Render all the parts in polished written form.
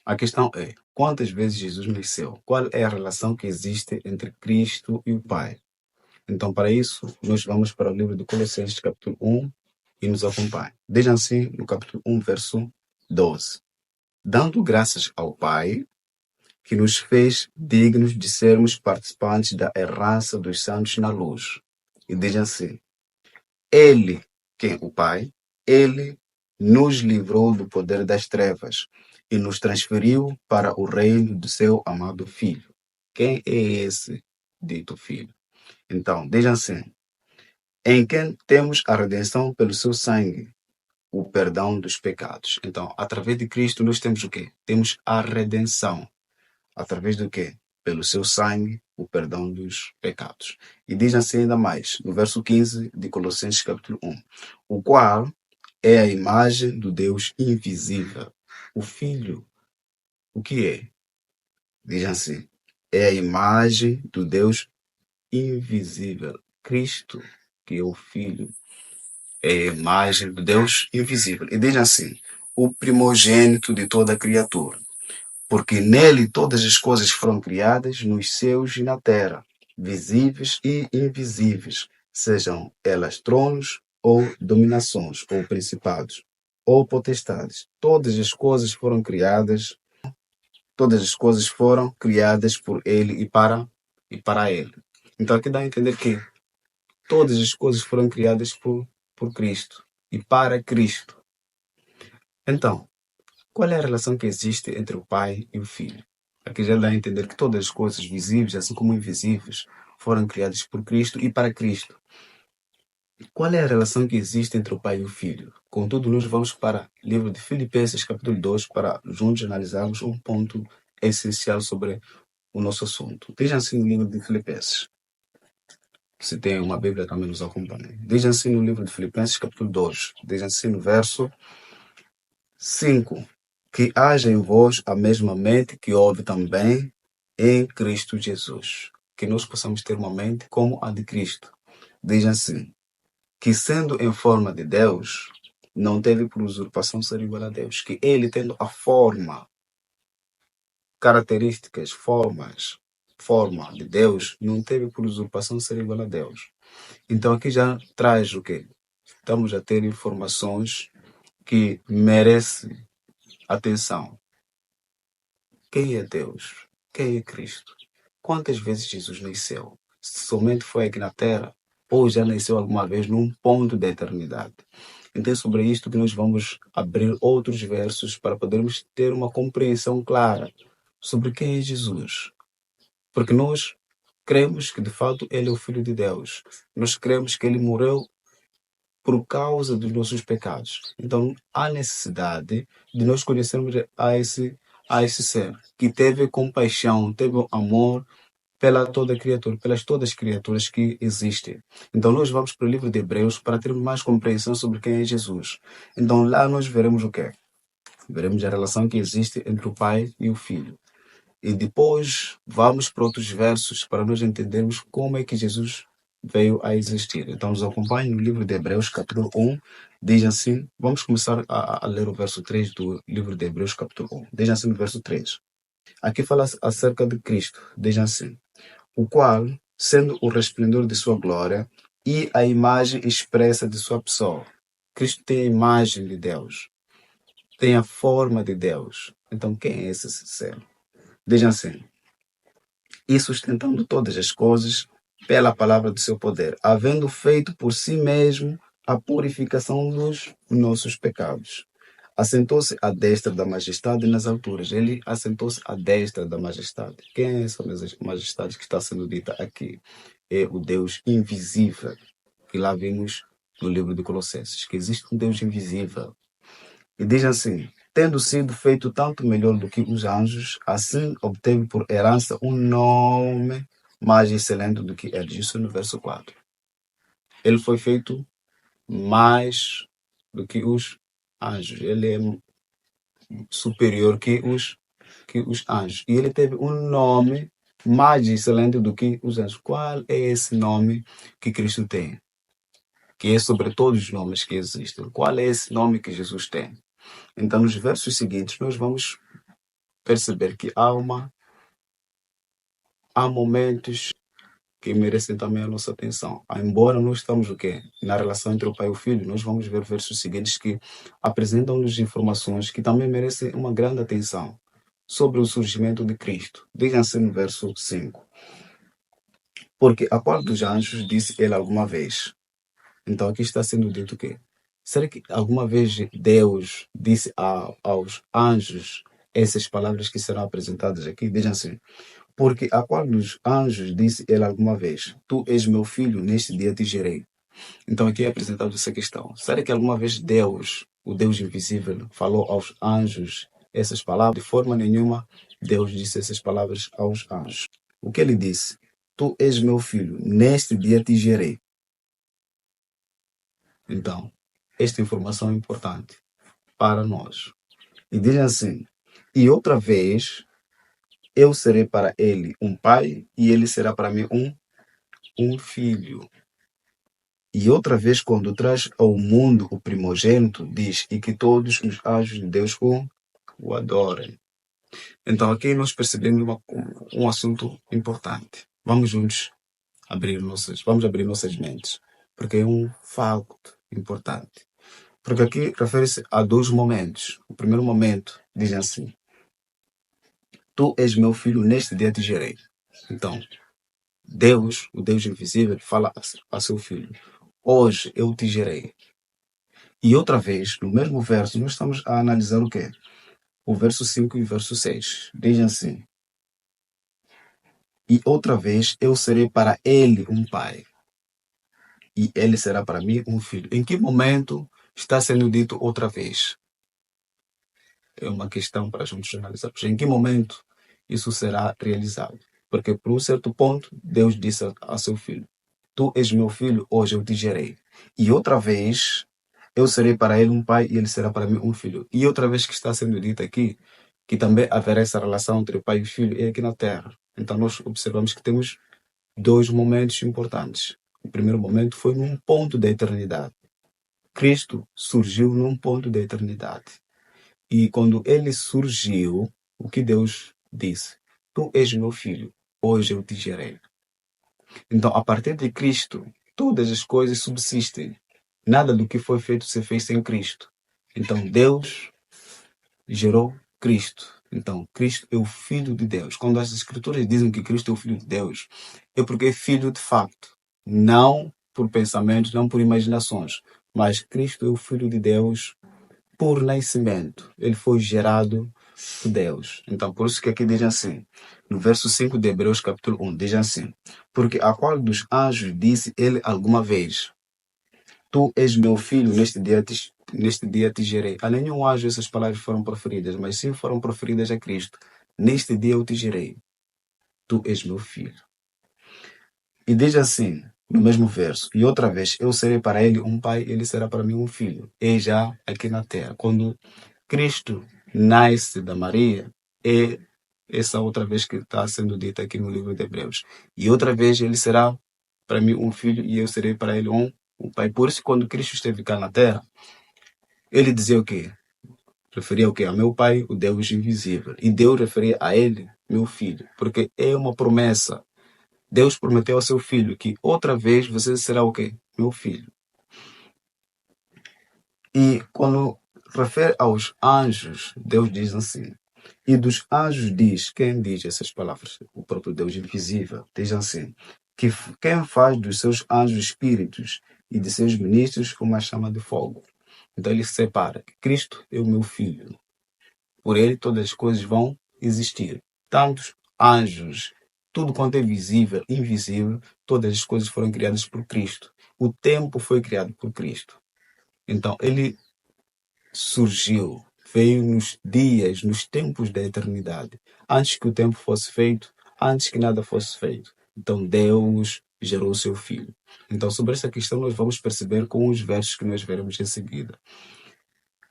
A questão é, quantas vezes Jesus nasceu? Qual é a relação que existe entre Cristo e o Pai? Então, para isso, nós vamos para o livro de Colossenses, capítulo 1, e nos acompanhe. Veja assim, no capítulo 1, verso 12. Dando graças ao Pai, que nos fez dignos de sermos participantes da herança dos santos na luz. E diz assim, Ele, quem? O Pai, Ele nos livrou do poder das trevas e nos transferiu para o reino do seu amado Filho. Quem é esse dito Filho? Então, diz assim, em quem temos a redenção pelo seu sangue, o perdão dos pecados. Então, através de Cristo, nós temos o quê? Temos a redenção. Através do quê? Pelo seu sangue, o perdão dos pecados. E diz assim ainda mais, no verso 15 de Colossenses capítulo 1, o qual é a imagem do Deus invisível. O Filho, o que é? Diz assim, é a imagem do Deus invisível. Cristo, que é o Filho, é a imagem do Deus invisível. E diz assim, o primogênito de toda a criatura. Porque nele todas as coisas foram criadas nos céus e na terra, visíveis e invisíveis, sejam elas tronos ou dominações, ou principados, ou potestades. Todas as coisas foram criadas por ele e para ele. Então aqui dá a entender que todas as coisas foram criadas por Cristo e para Cristo. Então, qual é a relação que existe entre o Pai e o Filho? Aqui já dá a entender que todas as coisas visíveis, assim como invisíveis, foram criadas por Cristo e para Cristo. Qual é a relação que existe entre o Pai e o Filho? Contudo, nós vamos para o livro de Filipenses, capítulo 2, para juntos analisarmos um ponto essencial sobre o nosso assunto. Veja assim no livro de Filipenses. Se tem uma Bíblia, também nos acompanhe. Veja assim no livro de Filipenses, capítulo 2. Veja assim no verso 5. Que haja em vós a mesma mente que houve também em Cristo Jesus. Que nós possamos ter uma mente como a de Cristo. Diz assim, que sendo em forma de Deus, não teve por usurpação ser igual a Deus. Que ele, tendo a forma, características, forma de Deus, não teve por usurpação ser igual a Deus. Então aqui já traz o quê? Estamos a ter informações que merecem atenção. Quem é Deus? Quem é Cristo? Quantas vezes Jesus nasceu? Somente foi aqui na Terra? Ou já nasceu alguma vez num ponto da eternidade? Então é sobre isto que nós vamos abrir outros versos para podermos ter uma compreensão clara sobre quem é Jesus. Porque nós cremos que de fato Ele é o Filho de Deus. Nós cremos que Ele morreu por causa dos nossos pecados. Então, há necessidade de nós conhecermos a esse ser que teve compaixão, teve amor pelas todas as criaturas que existem. Então, nós vamos para o livro de Hebreus para termos mais compreensão sobre quem é Jesus. Então, lá nós veremos o quê? Veremos a relação que existe entre o Pai e o Filho. E depois vamos para outros versos para nós entendermos como é que Jesus veio a existir. Então nos acompanhe no livro de Hebreus, capítulo 1, diz assim, vamos começar a ler o verso 3 do livro de Hebreus, capítulo 1. Diz assim no verso 3. Aqui fala acerca de Cristo, diz assim, o qual, sendo o resplendor de sua glória e a imagem expressa de sua pessoa. Cristo tem a imagem de Deus, tem a forma de Deus. Então quem é esse ser? Diz assim, e sustentando todas as coisas pela palavra do seu poder, havendo feito por si mesmo a purificação dos nossos pecados. Assentou-se à destra da majestade nas alturas. Ele assentou-se à destra da majestade. Quem é essa majestade que está sendo dita aqui? É o Deus invisível, que lá vimos no livro de Colossenses, que existe um Deus invisível. E diz assim, tendo sido feito tanto melhor do que os anjos, assim obteve por herança um nome mais excelente do que eles. Isso no verso 4. Ele foi feito mais do que os anjos. Ele é superior que os anjos. E ele teve um nome mais excelente do que os anjos. Qual é esse nome que Cristo tem? Que é sobre todos os nomes que existem. Qual é esse nome que Jesus tem? Então, nos versos seguintes, nós vamos perceber que há momentos que merecem também a nossa atenção. Embora nós estamos o quê? Na relação entre o pai e o filho, nós vamos ver versos seguintes que apresentam-nos informações que também merecem uma grande atenção sobre o surgimento de Cristo. Diga-se no verso 5. Porque a qual dos anjos disse ele alguma vez? Então aqui está sendo dito o quê? Será que alguma vez Deus disse aos anjos essas palavras que serão apresentadas aqui? Vejam assim. Porque a qual dos anjos disse ele alguma vez: Tu és meu filho, neste dia te gerei. Então aqui é apresentado essa questão. Será que alguma vez Deus, o Deus invisível, falou aos anjos essas palavras? De forma nenhuma Deus disse essas palavras aos anjos. O que ele disse? Tu és meu filho, neste dia te gerei. Então, esta informação é importante para nós. E diz assim: E outra vez eu serei para ele um pai, e ele será para mim um filho. E outra vez, quando traz ao mundo o primogênito, diz: E que todos os anjos de Deus o adorem. Então, aqui nós percebemos um assunto importante. Vamos juntos vamos abrir nossas mentes, porque é um facto importante. Porque aqui refere-se a dois momentos. O primeiro momento diz assim: Tu és meu filho, neste dia te gerei. Então, Deus, o Deus invisível, fala a seu filho: Hoje eu te gerei. E outra vez, no mesmo verso, nós estamos a analisar o quê? O verso 5 e o verso 6. Diz assim: E outra vez eu serei para ele um pai, e ele será para mim um filho. Em que momento está sendo dito outra vez? É uma questão para a gente analisar. Em que momento isso será realizado? Porque por um certo ponto, Deus disse a seu filho: Tu és meu filho, hoje eu te gerei. E outra vez, eu serei para ele um pai e ele será para mim um filho. E outra vez que está sendo dito aqui, que também haverá essa relação entre o pai e o filho, é aqui na Terra. Então nós observamos que temos dois momentos importantes. O primeiro momento foi num ponto da eternidade. Cristo surgiu num ponto da eternidade. E quando ele surgiu, o que Deus disse? Tu és meu filho, hoje eu te gerei. Então, a partir de Cristo, todas as coisas subsistem. Nada do que foi feito se fez sem Cristo. Então, Deus gerou Cristo. Então, Cristo é o Filho de Deus. Quando as Escrituras dizem que Cristo é o Filho de Deus, é porque é filho de facto. Não por pensamentos, não por imaginações. Mas Cristo é o Filho de Deus por nascimento. Ele foi gerado por Deus. Então, por isso que aqui diz assim, no verso 5 de Hebreus capítulo 1, diz assim: Porque a qual dos anjos disse ele alguma vez: Tu és meu filho, neste dia te gerei. A nenhum anjo essas palavras foram proferidas, mas sim foram proferidas a Cristo. Neste dia eu te gerei. Tu és meu filho. E diz assim, no mesmo verso: E outra vez eu serei para ele um pai, ele será para mim um filho. E já aqui na terra, quando Cristo nasce da Maria, é essa outra vez que está sendo dita aqui no livro de Hebreus. E outra vez ele será para mim um filho e eu serei para ele um pai. Por isso, quando Cristo esteve cá na terra, ele dizia o quê? Referia o quê? A meu pai, o Deus invisível. E Deus referia a ele, meu filho, porque é uma promessa. Deus prometeu ao seu filho que outra vez você será o quê? Meu filho. E quando refere aos anjos, Deus diz assim: E dos anjos diz, quem diz essas palavras? O próprio Deus invisível. Diz assim: Que quem faz dos seus anjos espíritos e de seus ministros uma chama de fogo. Então ele separa. Cristo é o meu filho. Por ele todas as coisas vão existir. Tantos anjos, tudo quanto é visível, invisível, todas as coisas foram criadas por Cristo. O tempo foi criado por Cristo. Então ele surgiu, veio nos dias, nos tempos da eternidade, antes que o tempo fosse feito, antes que nada fosse feito. Então Deus gerou o seu filho. Então sobre essa questão nós vamos perceber com os versos que nós veremos em seguida.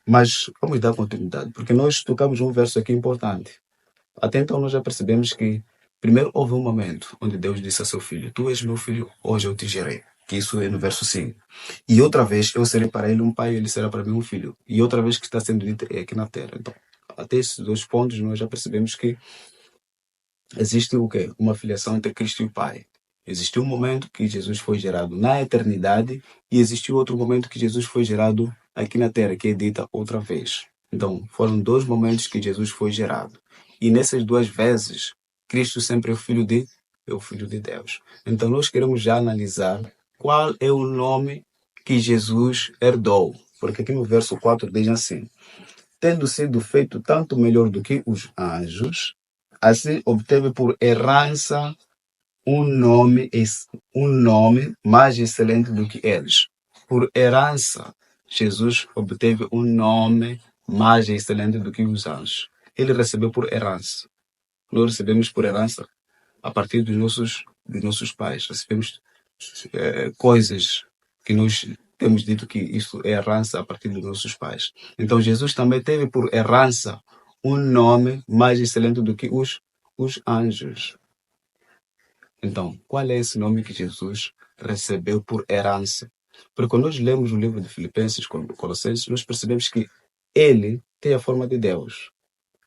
Mas vamos dar continuidade, porque nós tocamos um verso aqui importante. Até então nós já percebemos que primeiro houve um momento onde Deus disse a seu filho: Tu és meu filho, hoje eu te gerei. Que isso é no verso 5. E outra vez eu serei para ele um pai, ele será para mim um filho. E outra vez que está sendo dito é aqui na terra. Então, até esses dois pontos, nós já percebemos que existe o quê? Uma filiação entre Cristo e o Pai. Existiu um momento que Jesus foi gerado na eternidade e existiu outro momento que Jesus foi gerado aqui na Terra, que é dita outra vez. Então, foram dois momentos que Jesus foi gerado. E nessas duas vezes, Cristo sempre é o Filho de Deus. Então, nós queremos já analisar qual é o nome que Jesus herdou. Porque aqui no verso 4 diz assim: tendo sido feito tanto melhor do que os anjos, assim obteve por herança um nome mais excelente do que eles. Por herança, Jesus obteve um nome mais excelente do que os anjos. Ele recebeu por herança. Nós recebemos por herança a partir dos nossos pais. Recebemos coisas que nós temos dito que isso é herança a partir dos nossos pais. Então Jesus também teve por herança um nome mais excelente do que os anjos. Então, qual é esse nome que Jesus recebeu por herança? Porque quando nós lemos o livro de Filipenses, Colossenses, nós percebemos que ele tem a forma de Deus,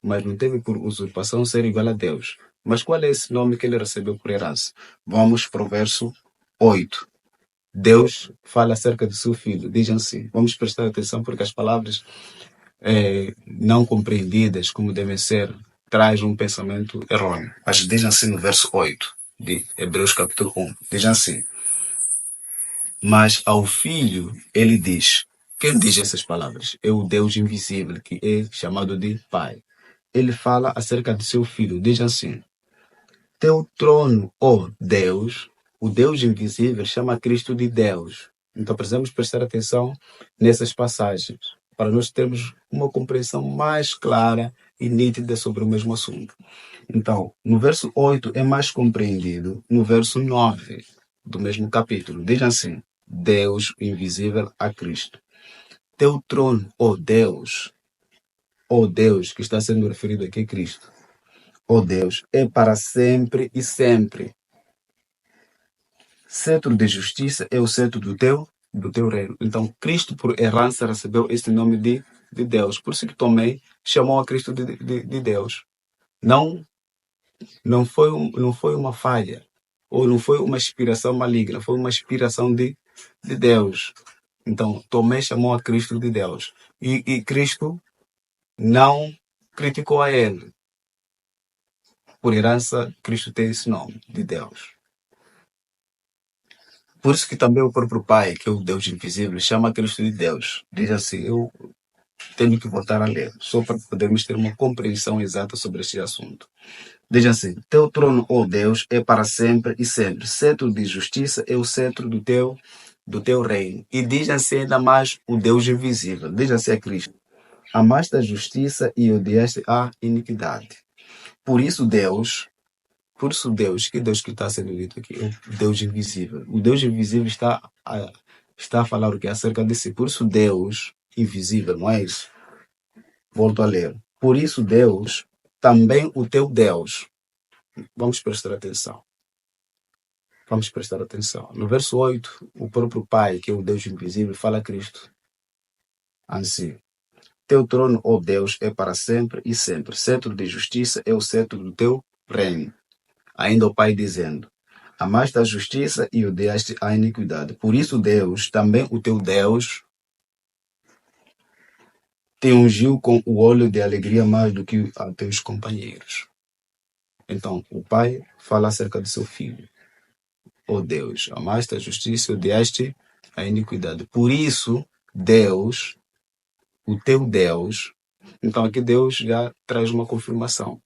mas não teve por usurpação ser igual a Deus. Mas qual é esse nome que ele recebeu por herança? Vamos para o verso 8. Deus fala acerca do seu filho. Diz assim, vamos prestar atenção porque as palavras não compreendidas como devem ser, traz um pensamento errôneo. Mas diz assim no verso 8 de Hebreus capítulo 1. Diz assim: mas ao filho ele diz. Quem diz essas palavras? É o Deus invisível, que é chamado de Pai. Ele fala acerca de seu filho. Diz assim: teu trono, ó Deus, o Deus invisível chama Cristo de Deus. Então precisamos prestar atenção nessas passagens, para nós termos uma compreensão mais clara e nítida sobre o mesmo assunto. Então, no verso 8 é mais compreendido no verso 9 do mesmo capítulo. Diz assim: Deus invisível a Cristo. Teu trono, ó Deus, que está sendo referido aqui a Cristo, ó Deus, é para sempre e sempre. Cetro de justiça é o cetro do teu reino. Então, Cristo, por herança, recebeu esse nome de Deus. Por isso que Tomé chamou a Cristo de Deus. Não foi uma falha, ou não foi uma inspiração maligna, foi uma inspiração de Deus. Então, Tomé chamou a Cristo de Deus. E Cristo não criticou a ele. Por herança, Cristo tem esse nome, de Deus. Por isso que também o próprio Pai, que é o Deus invisível, chama Cristo de Deus. Diz assim, eu tenho que voltar a ler, só para podermos ter uma compreensão exata sobre este assunto. Diz assim: teu trono, ó Deus, é para sempre e sempre. Cetro de justiça é o cetro do teu reino. E diz assim ainda mais o Deus invisível. Diz assim a Cristo: amaste a justiça e odiaste a iniquidade. Por isso Deus, que Deus que está sendo dito aqui? É o Deus invisível. O Deus invisível está a falar o que? Acerca de si. Por isso Deus invisível, não é isso? Volto a ler. Por isso Deus, também o teu Deus. Vamos prestar atenção. Vamos prestar atenção. No verso 8, o próprio Pai, que é o Deus invisível, fala a Cristo assim: teu trono, ó Deus, é para sempre e sempre. Cetro de justiça é o cetro do teu reino. Ainda o Pai dizendo: amaste a justiça e odiaste a iniquidade. Por isso Deus, também o teu Deus, te ungiu com o óleo de alegria mais do que a teus companheiros. Então, o Pai fala acerca do seu filho. Ó Deus, amaste a justiça e odiaste a iniquidade. Por isso, Deus, o teu Deus... Então aqui Deus já traz uma confirmação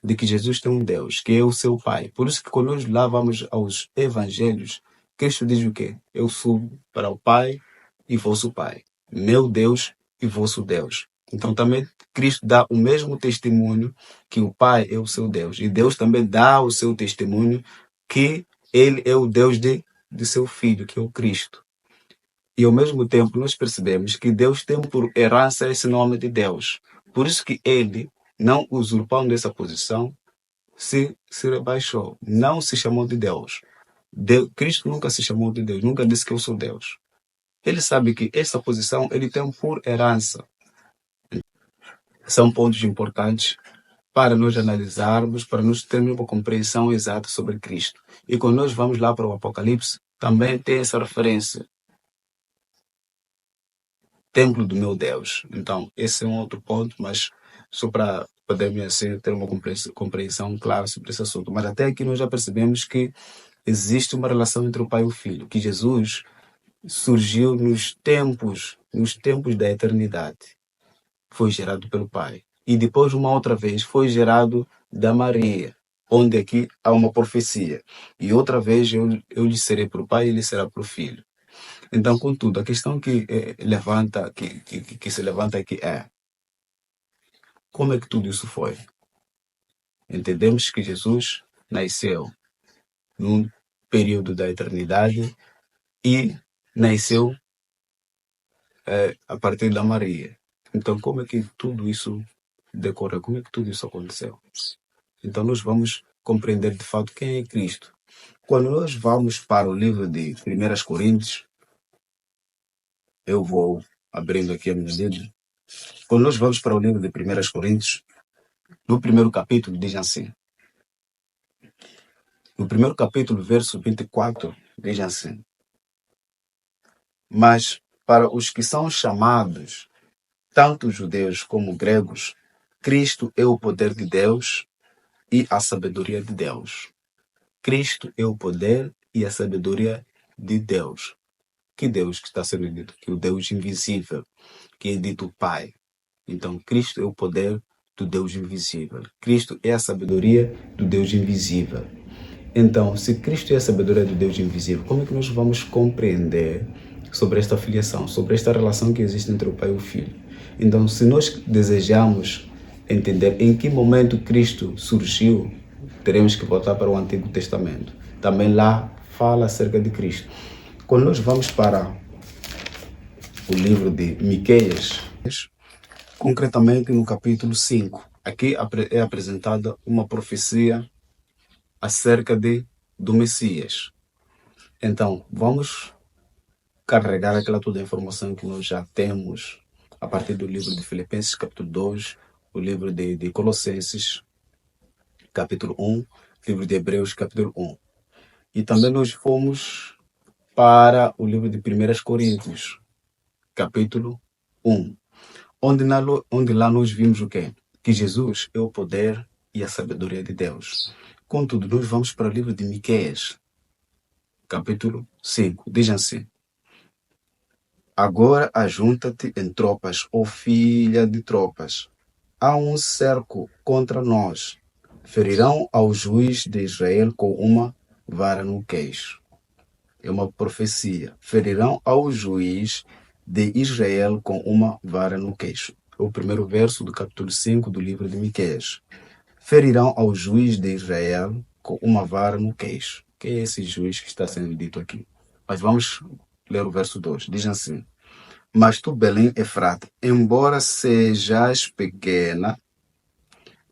de que Jesus tem um Deus, que é o seu Pai. Por isso que quando nós lá vamos aos evangelhos, Cristo diz o quê? Eu subo para o Pai e vosso Pai. Meu Deus e vosso Deus. Então também Cristo dá o mesmo testemunho que o Pai é o seu Deus. E Deus também dá o seu testemunho que ele é o Deus de seu Filho, que é o Cristo. E ao mesmo tempo nós percebemos que Deus tem por herança esse nome de Deus. Por isso que ele, não usurpando dessa posição, se rebaixou. Não se chamou de Deus. Cristo nunca se chamou de Deus, nunca disse que eu sou Deus. Ele sabe que essa posição ele tem por herança. são pontos importantes para nós analisarmos, para nós termos uma compreensão exata sobre Cristo. E quando nós vamos lá para o Apocalipse, também tem essa referência. Templo do meu Deus. Então, esse é um outro ponto, mas só para podermos assim, ter uma compreensão clara sobre esse assunto. Mas até aqui nós já percebemos que existe uma relação entre o Pai e o Filho, que Jesus surgiu nos tempos da eternidade. Foi gerado pelo Pai. E depois, uma outra vez, foi gerado da Maria, onde aqui há uma profecia. E outra vez eu lhe serei para o Pai e ele será para o Filho. Então, contudo, a questão que se levanta aqui é: como é que tudo isso foi? Entendemos que Jesus nasceu num período da eternidade e nasceu a partir da Maria. Então, como é que tudo isso decorreu? Como é que tudo isso aconteceu? Então, nós vamos compreender de fato quem é Cristo. Quando nós vamos para o livro de 1 Coríntios, eu vou abrindo aqui a minha Bíblia. Quando nós vamos para o livro de 1 Coríntios, no primeiro capítulo, diz assim. No primeiro capítulo, verso 24, diz assim: mas para os que são chamados, tanto judeus como gregos, Cristo é o poder de Deus e a sabedoria de Deus. Cristo é o poder e a sabedoria de Deus. Que Deus que está sendo dito? Que o Deus invisível, que é dito Pai. Então, Cristo é o poder do Deus invisível. Cristo é a sabedoria do Deus invisível. Então, se Cristo é a sabedoria do Deus invisível, como é que nós vamos compreender sobre esta filiação, sobre esta relação que existe entre o Pai e o Filho? Então, se nós desejamos entender em que momento Cristo surgiu, teremos que voltar para o Antigo Testamento. Também lá fala acerca de Cristo. Quando nós vamos para o livro de Miqueias, concretamente no capítulo 5, aqui é apresentada uma profecia acerca do Messias. Então, vamos carregar aquela toda a informação que nós já temos a partir do livro de Filipenses, capítulo 2, o livro de Colossenses, capítulo 1, livro de Hebreus, capítulo 1. E também nós fomos para o livro de 1 Coríntios, capítulo 1, onde lá nós vimos o quê? Que Jesus é o poder e a sabedoria de Deus. Contudo, nós vamos para o livro de Miqueias, capítulo 5. Diz assim: agora ajunta-te em tropas, ó filha de tropas. Há um cerco contra nós. Ferirão ao juiz de Israel com uma vara no queixo. É uma profecia. Ferirão ao juiz de Israel com uma vara no queixo. É o primeiro verso do capítulo 5 do livro de Miqueias. Ferirão ao juiz de Israel com uma vara no queixo. Quem é esse juiz que está sendo dito aqui? Mas vamos ler o verso 2. Diz assim: mas tu, Belém Efrata, embora sejas pequena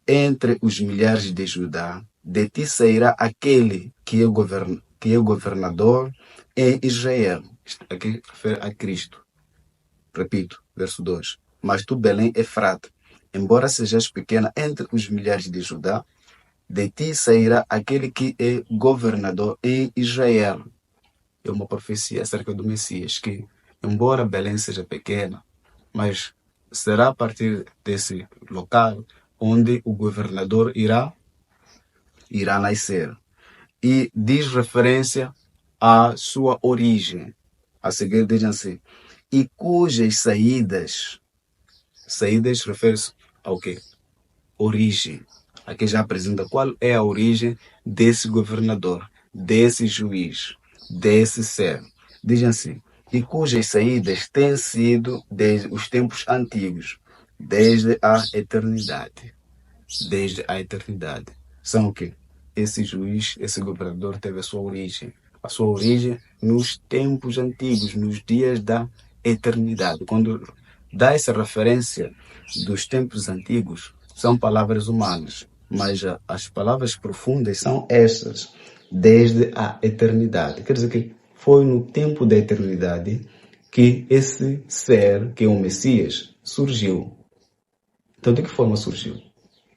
entre os milhares de Judá, de ti sairá aquele que é governador em Israel. Aqui refere a Cristo. Repito, verso 2. Mas tu, Belém Efrata, embora sejas pequena entre os milhares de Judá, de ti sairá aquele que é governador em Israel. É uma profecia acerca do Messias, que, embora Belém seja pequena, mas será a partir desse local onde o governador irá nascer. E diz referência à sua origem. A seguir diz assim: e cujas saídas refere-se ao quê? Origem. Aqui já apresenta qual é a origem desse governador, desse juiz, desse ser. Diz assim: e cujas saídas têm sido desde os tempos antigos, desde a eternidade. Desde a eternidade. São o quê? Esse juiz, esse governador teve a sua origem. A sua origem nos tempos antigos, nos dias da eternidade. Quando dá essa referência dos tempos antigos, são palavras humanas, mas as palavras profundas são estas, desde a eternidade. Quer dizer que foi no tempo da eternidade que esse ser, que é o Messias, surgiu. Então, de que forma surgiu?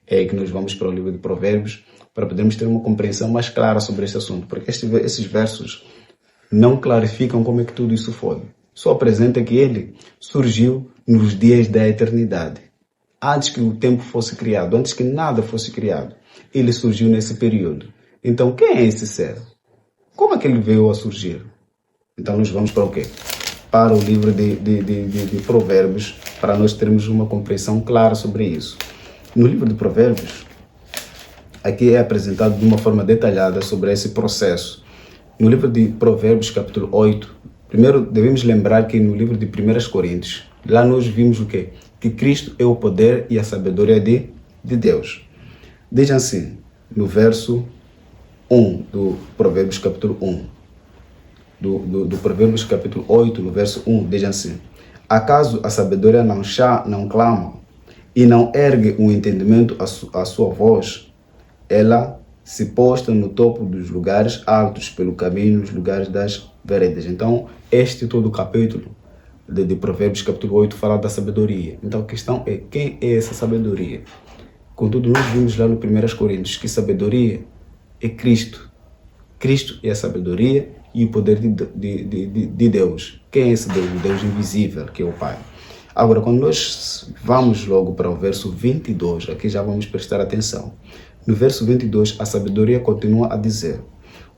É aí que nós vamos para o livro de Provérbios para podermos ter uma compreensão mais clara sobre este assunto, porque esses versos não clarificam como é que tudo isso foi. Só apresenta que ele surgiu nos dias da eternidade. Antes que o tempo fosse criado, antes que nada fosse criado, ele surgiu nesse período. Então, quem é esse ser? Como é que ele veio a surgir? Então, nós vamos para o quê? Para o livro de Provérbios, para nós termos uma compreensão clara sobre isso. No livro de Provérbios, aqui é apresentado de uma forma detalhada sobre esse processo. No livro de Provérbios, capítulo 8, primeiro devemos lembrar que no livro de 1 Coríntios, lá nós vimos o quê? Que Cristo é o poder e a sabedoria de Deus. Diz assim, no verso 1 do Provérbios, capítulo 1, do Provérbios, capítulo 8, no verso 1, diz assim: acaso a sabedoria não clama e não ergue o entendimento à sua voz? Ela se posta no topo dos lugares altos, pelo caminho, nos lugares das veredas. Então, este todo o capítulo de Provérbios, capítulo 8, fala da sabedoria. Então, a questão é, quem é essa sabedoria? Contudo, nós vimos lá no 1 Coríntios que sabedoria é Cristo. Cristo é a sabedoria e o poder de Deus. Quem é esse Deus? O Deus invisível, que é o Pai. Agora, quando nós vamos logo para o verso 22, aqui já vamos prestar atenção. No verso 22, a sabedoria continua a dizer: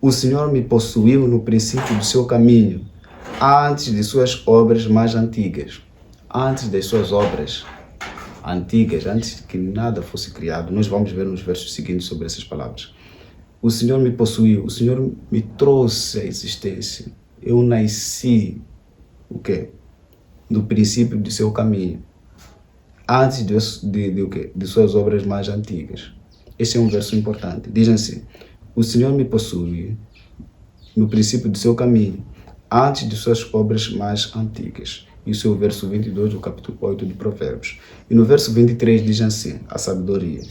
o Senhor me possuiu no princípio do seu caminho, antes de suas obras mais antigas. Antes das suas obras antigas, antes que nada fosse criado. Nós vamos ver nos versos seguintes sobre essas palavras. O Senhor me possuiu, o Senhor me trouxe à existência. Eu nasci, o quê? No princípio do seu caminho, antes de suas obras mais antigas. Este é um verso importante. Diz assim: o Senhor me possui no princípio do seu caminho, antes de suas obras mais antigas. Isso é o verso 22 do capítulo 8 de Provérbios. E no verso 23 diz assim, a sabedoria: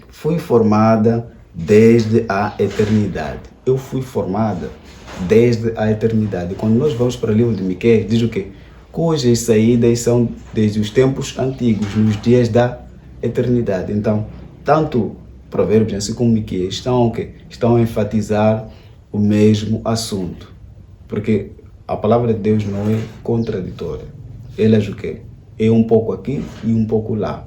fui formada desde a eternidade. Eu fui formada desde a eternidade. Quando nós vamos para o livro de Miqueias, diz o quê? Cujas saídas são desde os tempos antigos, nos dias da eternidade. Então, tanto Provérbios assim como Miqueias estão a enfatizar o mesmo assunto. Porque a palavra de Deus não é contraditória. Ela é o quê? É um pouco aqui e um pouco lá.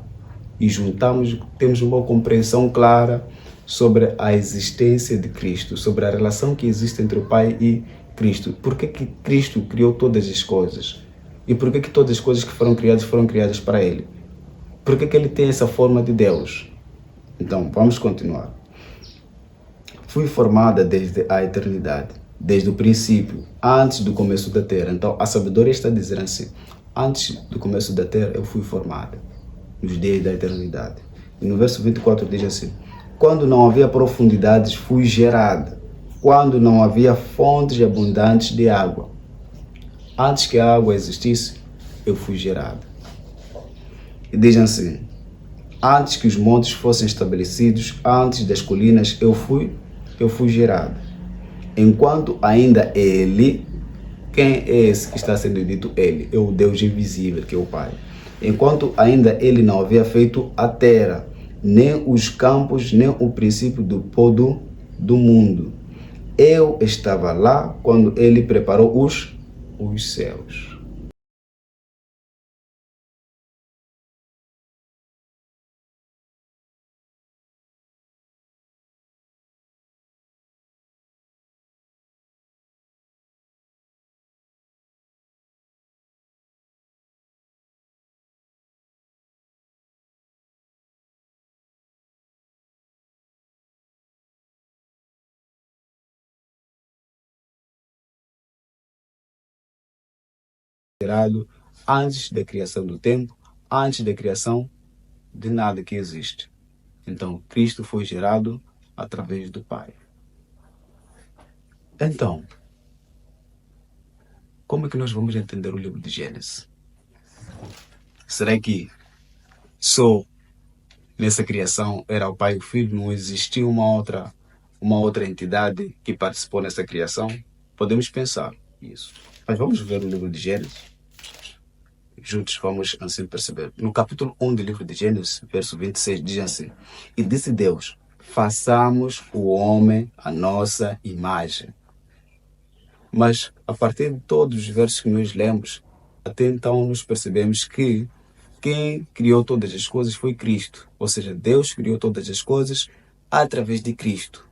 E juntamos, temos uma compreensão clara sobre a existência de Cristo, sobre a relação que existe entre o Pai e Cristo. Por que Cristo criou todas as coisas? E por que todas as coisas que foram criadas para Ele? Por que Ele tem essa forma de Deus? Então, vamos continuar. Fui formada desde a eternidade, desde o princípio, antes do começo da terra. Então, a sabedoria está dizendo assim: antes do começo da terra, eu fui formada, nos dias da eternidade. E no verso 24 diz assim: quando não havia profundidades, fui gerada. Quando não havia fontes abundantes de água. Antes que a água existisse, eu fui gerada. E diz assim: antes que os montes fossem estabelecidos, antes das colinas, eu fui gerado. Enquanto ainda Ele, quem é esse que está sendo dito Ele? É o Deus invisível, que é o Pai. Enquanto ainda Ele não havia feito a terra, nem os campos, nem o princípio do pó do mundo. Eu estava lá quando Ele preparou os céus. Gerado antes da criação do tempo, antes da criação de nada que existe. Então, Cristo foi gerado através do Pai. Então, como é que nós vamos entender o livro de Gênesis? Será que só nessa criação era o Pai e o Filho? Não existia uma outra entidade que participou nessa criação? Podemos pensar isso. Mas vamos ver o livro de Gênesis. juntos vamos assim perceber. No capítulo 1 do livro de Gênesis, verso 26, diz assim: E disse Deus, façamos o homem à nossa imagem. Mas, a partir de todos os versos que nós lemos, até então nós percebemos que quem criou todas as coisas foi Cristo. Ou seja, Deus criou todas as coisas através de Cristo.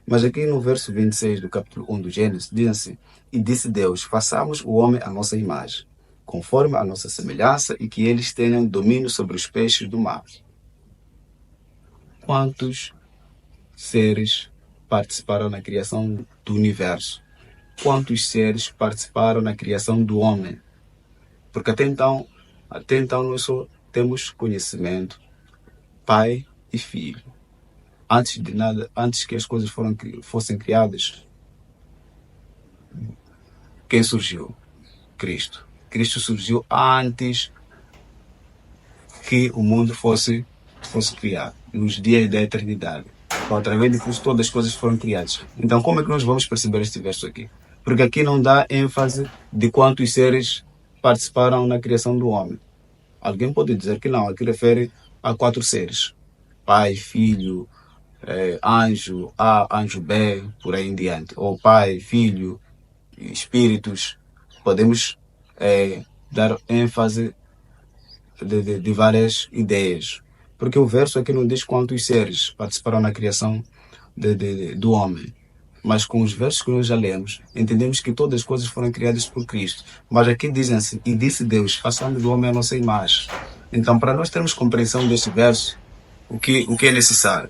Mas aqui no verso 26 do capítulo 1 do Gênesis, diz assim: E disse Deus, façamos o homem à nossa imagem, conforme a nossa semelhança, e que eles tenham domínio sobre os peixes do mar. Quantos seres participaram na criação do universo? Quantos seres participaram na criação do homem? Porque até então nós só temos conhecimento, pai e filho. Antes de nada, antes que as coisas fossem criadas, quem surgiu? Cristo. Cristo surgiu antes que o mundo fosse criado, nos dias da eternidade. Então, através de Cristo, todas as coisas foram criadas. Então, como é que nós vamos perceber este verso aqui? Porque aqui não dá ênfase de quantos seres participaram na criação do homem. Alguém pode dizer que não, aqui refere a 4 seres: Pai, Filho, anjo A, anjo B, por aí em diante. Ou Pai, Filho, Espíritos. Podemos dar ênfase de várias ideias. Porque o verso aqui não diz quantos seres participaram na criação do homem. Mas com os versos que nós já lemos, entendemos que todas as coisas foram criadas por Cristo. Mas aqui dizem assim: E disse Deus, façamos do homem a nossa imagem. Então, para nós termos compreensão deste verso, o que é necessário?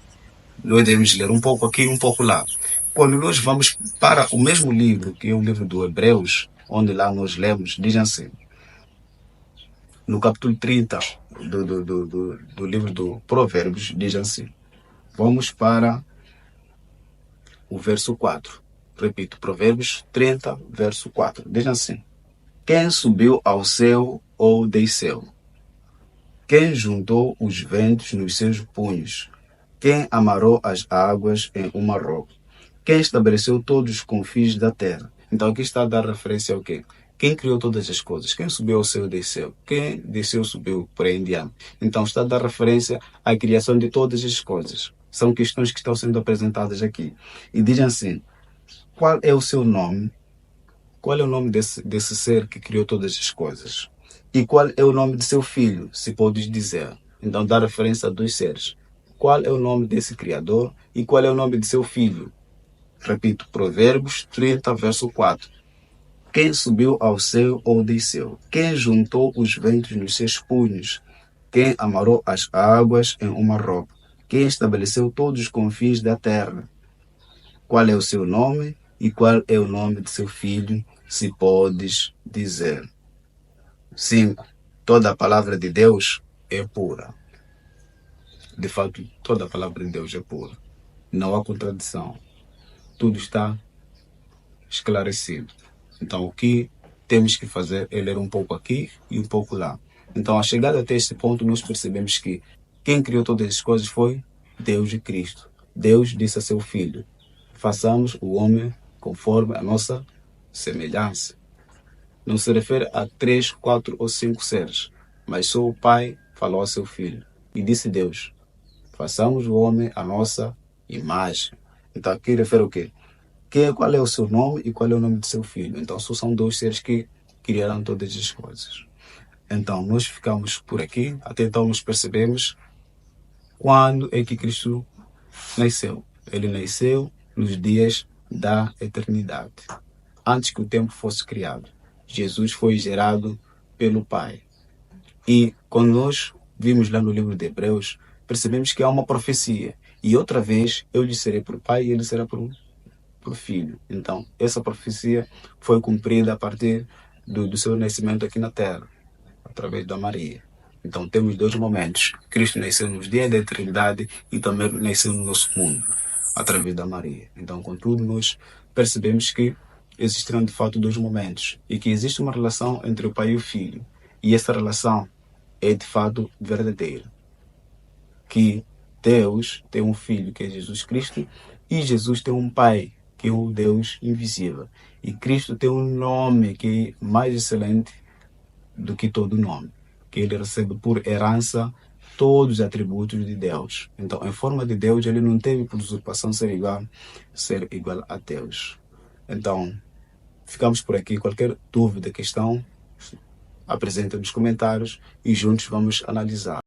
Nós devemos ler um pouco aqui e um pouco lá. Quando nós vamos para o mesmo livro, que é o livro do Hebreus, onde lá nós lemos, diz assim: no capítulo 30 do livro do Provérbios, diz assim. Vamos para o verso 4. Repito, Provérbios 30, verso 4. Diz assim: Quem subiu ao céu ou desceu? Quem juntou os ventos nos seus punhos? Quem amarrou as águas em uma roca? Quem estabeleceu todos os confins da terra? Então aqui está a dar referência ao quê? Quem criou todas as coisas? Quem subiu ao céu desceu? Quem desceu subiu, por aí em diante. Então está a dar referência à criação de todas as coisas. São questões que estão sendo apresentadas aqui. E dizem assim: qual é o seu nome? Qual é o nome desse ser que criou todas as coisas? E qual é o nome de seu filho, se podes dizer? Então dá referência a 2 seres. Qual é o nome desse Criador e qual é o nome de seu filho? Repito, Provérbios 30, verso 4. Quem subiu ao céu ou desceu? Quem juntou os ventos nos seus punhos? Quem amarrou as águas em uma roca? Quem estabeleceu todos os confins da terra? Qual é o seu nome e qual é o nome de seu filho, se podes dizer? 5. Toda a palavra de Deus é pura. De fato, toda a palavra de Deus é pura. Não há contradição. Tudo está esclarecido. Então, o que temos que fazer é ler um pouco aqui e um pouco lá. Então, a chegada até este ponto, nós percebemos que quem criou todas as coisas foi Deus e Cristo. Deus disse a seu Filho: façamos o homem conforme a nossa semelhança. Não se refere a 3, 4 ou 5 seres, mas só o Pai falou a seu Filho. E disse Deus: façamos o homem à nossa imagem. Então aqui refere o quê? Qual é o seu nome e qual é o nome de seu filho. Então só são 2 seres que criaram todas as coisas. Então nós ficamos por aqui. Até então nós percebemos quando é que Cristo nasceu. Ele nasceu nos dias da eternidade. Antes que o tempo fosse criado, Jesus foi gerado pelo Pai. E quando nós vimos lá no livro de Hebreus, percebemos que há uma profecia. E outra vez, eu lhe serei por pai e ele será por filho. Então, essa profecia foi cumprida a partir do seu nascimento aqui na Terra, através da Maria. Então, temos 2 momentos. Cristo nasceu nos dias da eternidade e também nasceu no nosso mundo, através da Maria. Então, contudo, nós percebemos que existiram de fato 2 momentos e que existe uma relação entre o pai e o filho. E essa relação é de fato verdadeira. Que Deus tem um filho, que é Jesus Cristo, e Jesus tem um pai, que é o Deus invisível. E Cristo tem um nome que é mais excelente do que todo nome, que ele recebe por herança todos os atributos de Deus. Então, em forma de Deus, ele não teve por usurpação ser igual a Deus. Então, ficamos por aqui. Qualquer dúvida, questão, apresenta nos comentários e juntos vamos analisar.